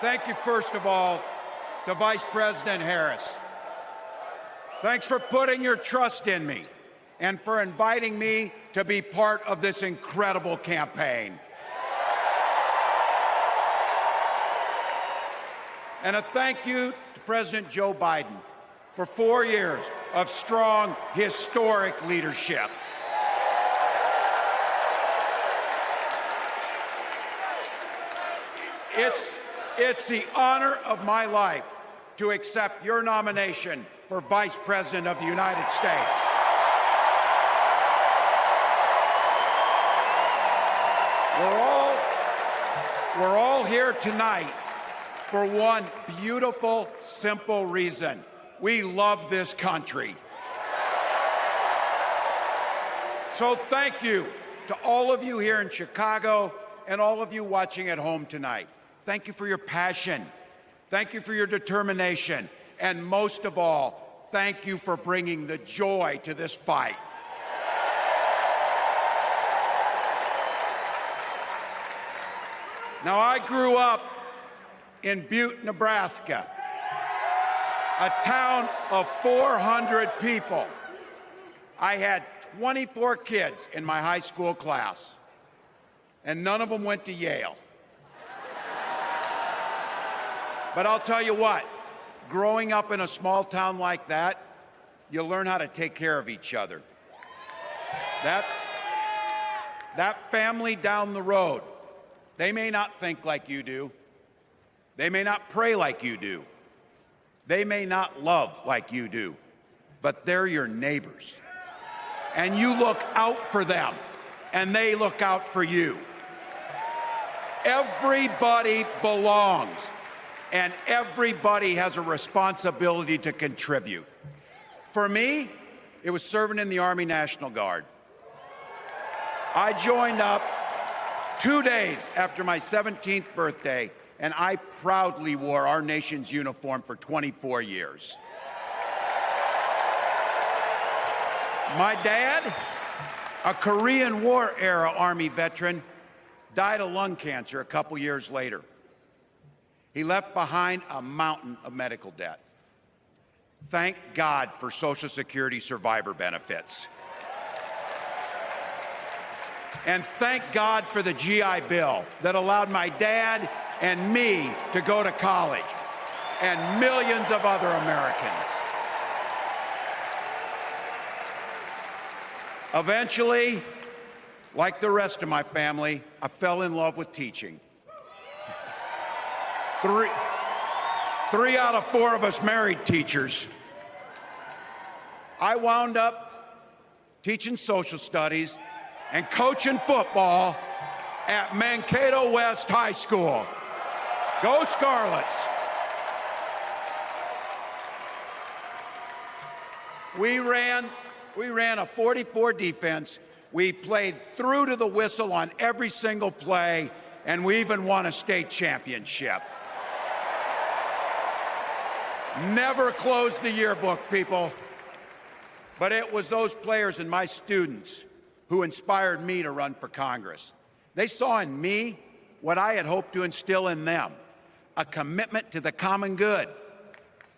Thank you, first of all, to Vice President Harris. Thanks for putting your trust in me and for inviting me to be part of this incredible campaign. And a thank you to President Joe Biden for 4 years of strong, historic leadership. It's the honor of my life to accept your nomination for Vice President of the United States. We're all here tonight for one beautiful, simple reason. We love this country. So thank you to all of you here in Chicago and all of you watching at home tonight. Thank you for your passion. Thank you for your determination. And most of all, thank you for bringing the joy to this fight. Now, I grew up in Butte, Nebraska, a town of 400 people. I had 24 kids in my high school class, and none of them went to Yale. But I'll tell you what, growing up in a small town like that, you learn how to take care of each other. That family down the road, they may not think like you do. They may not pray like you do. They may not love like you do, but they're your neighbors. And you look out for them, and they look out for you. Everybody belongs, and everybody has a responsibility to contribute. For me, it was serving in the Army National Guard. I joined up 2 days after my 17th birthday, and I proudly wore our nation's uniform for 24 years. My dad, a Korean War era Army veteran, died of lung cancer a couple years later. He left behind a mountain of medical debt. Thank God for Social Security survivor benefits. And thank God for the GI Bill that allowed my dad and me to go to college, and millions of other Americans. Eventually, like the rest of my family, I fell in love with teaching. Three out of 4 of us married teachers. I wound up teaching social studies and coaching football at Mankato West High School. Go Scarlets! We ran a 44 defense. We played through to the whistle on every single play, and we even won a state championship. Never closed the yearbook, people. But it was those players and my students who inspired me to run for Congress. They saw in me what I had hoped to instill in them, a commitment to the common good,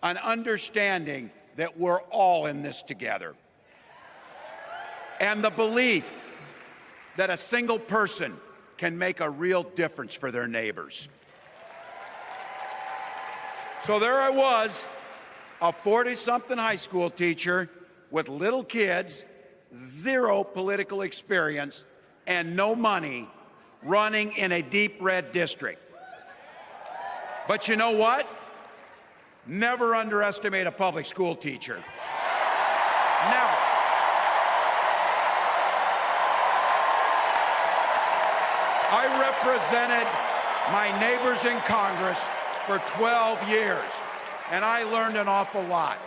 an understanding that we're all in this together, and the belief that a single person can make a real difference for their neighbors. So there I was, a 40-something high school teacher with little kids, 0 political experience, and no money, running in a deep red district. But you know what? Never underestimate a public school teacher. Never. I represented my neighbors in Congress for 12 years, and I learned an awful lot.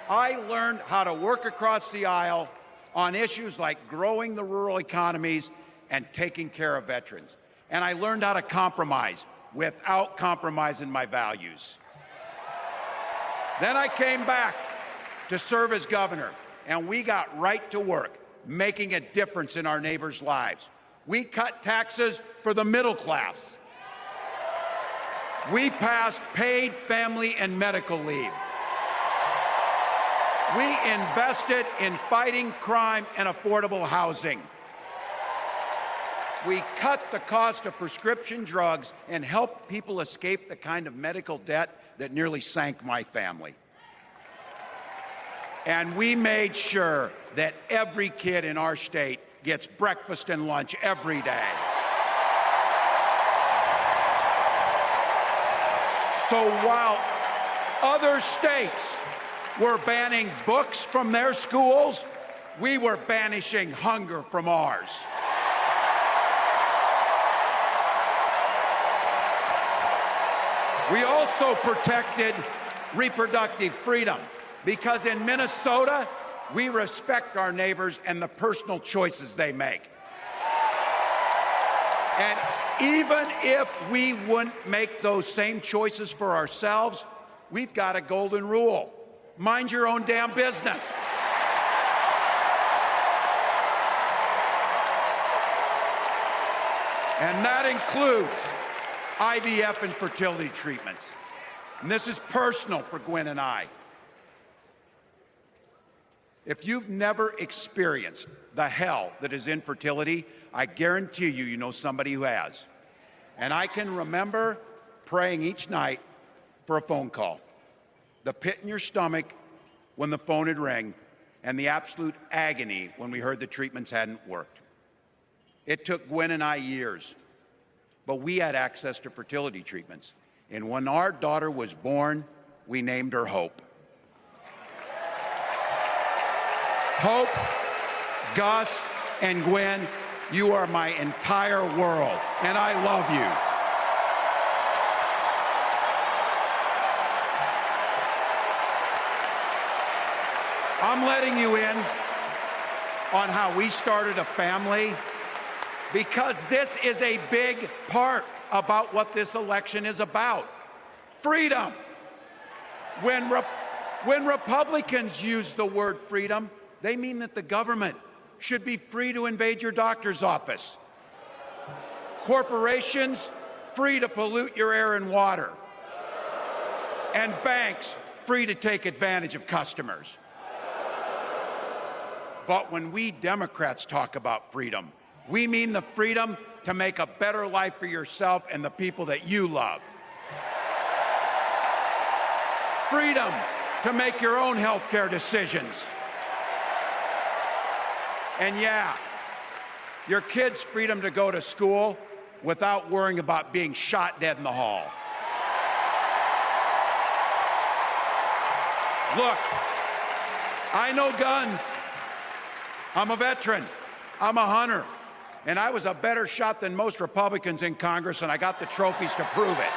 I learned how to work across the aisle on issues like growing the rural economies and taking care of veterans. And I learned how to compromise without compromising my values. Then I came back to serve as governor, and we got right to work making a difference in our neighbors' lives. We cut taxes for the middle class. We passed paid family and medical leave. We invested in fighting crime and affordable housing. We cut the cost of prescription drugs and helped people escape the kind of medical debt that nearly sank my family. And we made sure that every kid in our state gets breakfast and lunch every day. So while other states were banning books from their schools, we were banishing hunger from ours. We also protected reproductive freedom because in Minnesota, we respect our neighbors and the personal choices they make. And even if we wouldn't make those same choices for ourselves, we've got a golden rule. Mind your own damn business. And that includes IVF and fertility treatments. And this is personal for Gwen and I. If you've never experienced the hell that is infertility, I guarantee you, you know somebody who has. And I can remember praying each night for a phone call, the pit in your stomach when the phone had rang, and the absolute agony when we heard the treatments hadn't worked. It took Gwen and I years, but we had access to fertility treatments. And when our daughter was born, we named her Hope. Hope, Gus, and Gwen, you are my entire world, and I love you. I'm letting you in on how we started a family because this is a big part about what this election is about. Freedom. When Republicans use the word freedom, they mean that the government should be free to invade your doctor's office. Corporations free to pollute your air and water. And banks free to take advantage of customers. But when we Democrats talk about freedom, we mean the freedom to make a better life for yourself and the people that you love. Freedom to make your own health care decisions. And yeah, your kids' freedom to go to school without worrying about being shot dead in the hall. Look, I know guns. I'm a veteran. I'm a hunter. And I was a better shot than most Republicans in Congress, and I got the trophies to prove it.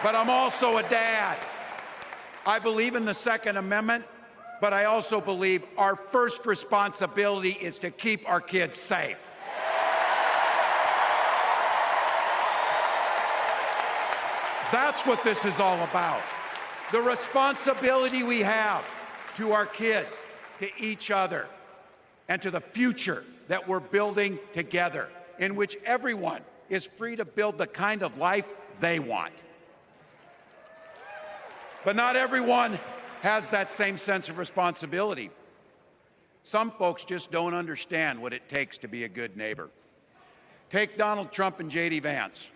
But I'm also a dad. I believe in the Second Amendment, but I also believe our first responsibility is to keep our kids safe. That's what this is all about. The responsibility we have to our kids, to each other, and to the future that we're building together, in which everyone is free to build the kind of life they want. But not everyone has that same sense of responsibility. Some folks just don't understand what it takes to be a good neighbor. Take Donald Trump and J.D. Vance.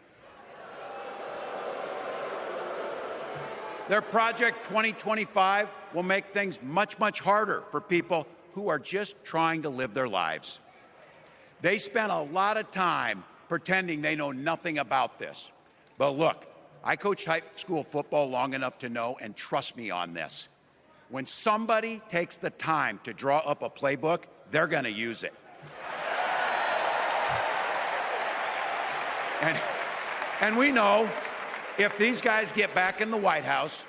Their Project 2025 will make things much, much harder for people who are just trying to live their lives. They spent a lot of time pretending they know nothing about this. But look, I coached high school football long enough to know, and trust me on this, when somebody takes the time to draw up a playbook, they're going to use it. And we know if these guys get back in the White House,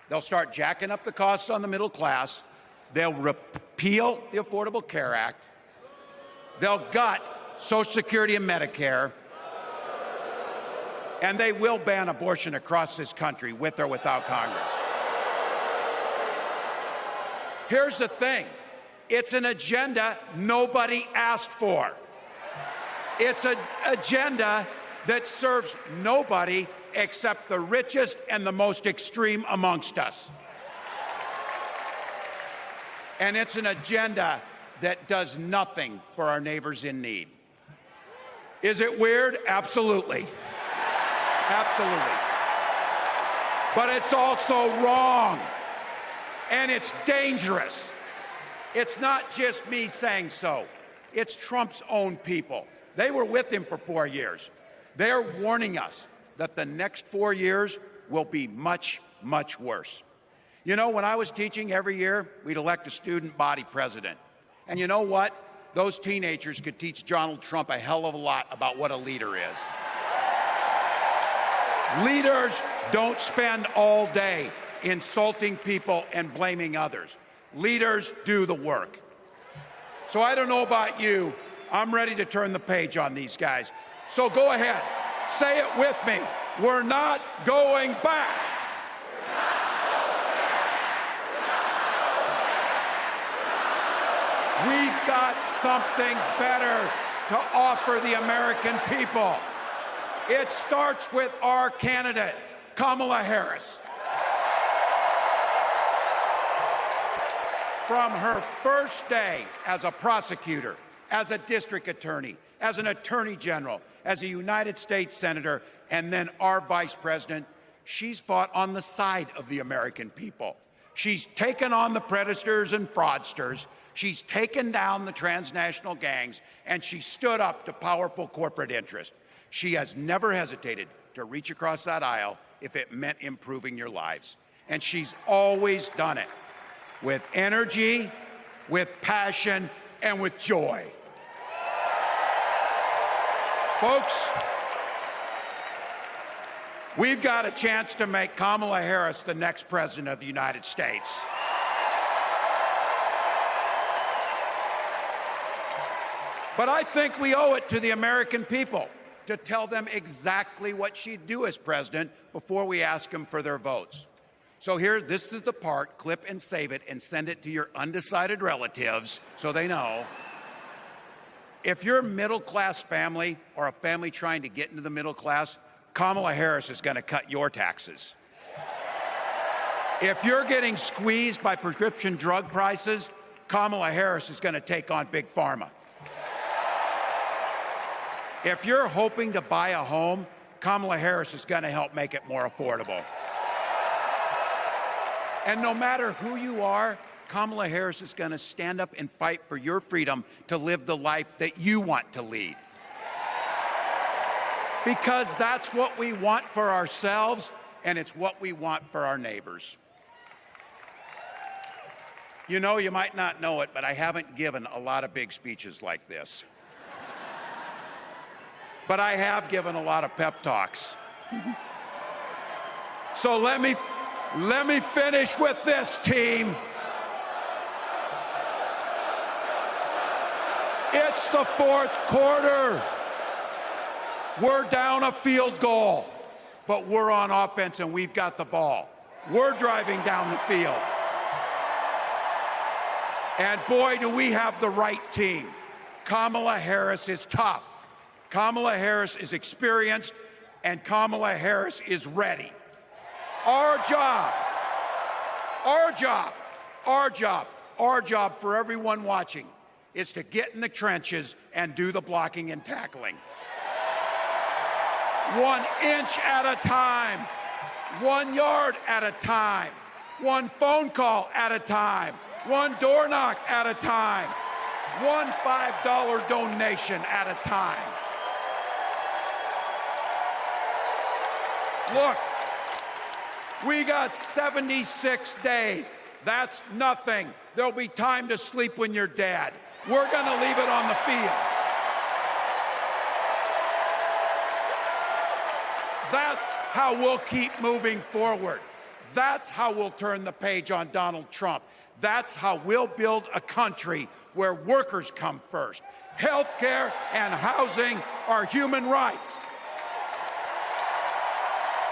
they'll start jacking up the costs on the middle class, they'll repeal the Affordable Care Act, they'll gut Social Security and Medicare, and they will ban abortion across this country with or without Congress. Here's the thing, it's an agenda nobody asked for. It's an agenda that serves nobody except the richest and the most extreme amongst us. And it's an agenda that does nothing for our neighbors in need. Is it weird? Absolutely. Absolutely. But it's also wrong, and it's dangerous. It's not just me saying so. It's Trump's own people. They were with him for 4 years. They're warning us that the next 4 years will be much, much worse. You know, when I was teaching every year, we'd elect a student body president. And you know what? Those teenagers could teach Donald Trump a hell of a lot about what a leader is. Leaders don't spend all day insulting people and blaming others. Leaders do the work. So I don't know about you, I'm ready to turn the page on these guys. So go ahead, say it with me. We're not going back. We've got something better to offer the American people. It starts with our candidate, Kamala Harris. From her first day as a prosecutor, as a district attorney, as an attorney general, as a United States senator, and then our vice president, she's fought on the side of the American people. She's taken on the predators and fraudsters. She's taken down the transnational gangs, and she stood up to powerful corporate interests. She has never hesitated to reach across that aisle if it meant improving your lives. And she's always done it with energy, with passion, and with joy. Folks, we've got a chance to make Kamala Harris the next president of the United States. But I think we owe it to the American people to tell them exactly what she'd do as president before we ask them for their votes. So here, this is the part, clip and save it and send it to your undecided relatives so they know. If you're a middle-class family or a family trying to get into the middle class, Kamala Harris is going to cut your taxes. If you're getting squeezed by prescription drug prices, Kamala Harris is going to take on Big Pharma. If you're hoping to buy a home, Kamala Harris is going to help make it more affordable. And no matter who you are, Kamala Harris is going to stand up and fight for your freedom to live the life that you want to lead. Because that's what we want for ourselves, and it's what we want for our neighbors. You know, you might not know it, but I haven't given a lot of big speeches like this. But I have given a lot of pep talks. So let me finish with this, team. It's the fourth quarter. We're down a field goal, but we're on offense and we've got the ball. We're driving down the field. And boy, do we have the right team. Kamala Harris is tough. Kamala Harris is experienced, and Kamala Harris is ready. Our job for everyone watching is to get in the trenches and do the blocking and tackling. 1 inch at a time, 1 yard at a time, 1 phone call at a time, 1 door knock at a time, 1 $5 donation at a time. Look, we got 76 days. That's nothing. There'll be time to sleep when you're dead. We're going to leave it on the field. That's how we'll keep moving forward. That's how we'll turn the page on Donald Trump. That's how we'll build a country where workers come first. Healthcare and housing are human rights.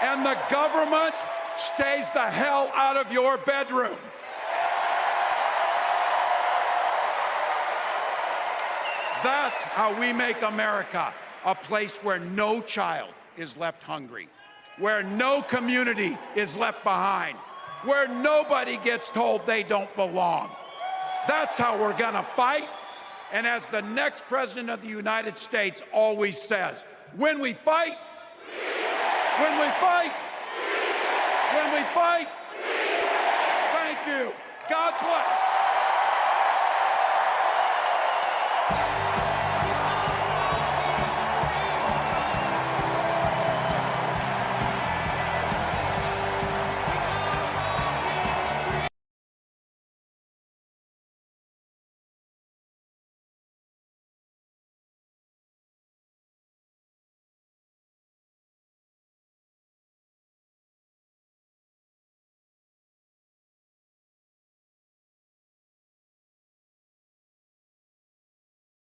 And the government stays the hell out of your bedroom. That's how we make America a place where no child is left hungry, where no community is left behind, where nobody gets told they don't belong. That's how we're gonna fight. And as the next president of the United States always says, when we fight, when we fight, when we fight, thank you. God bless.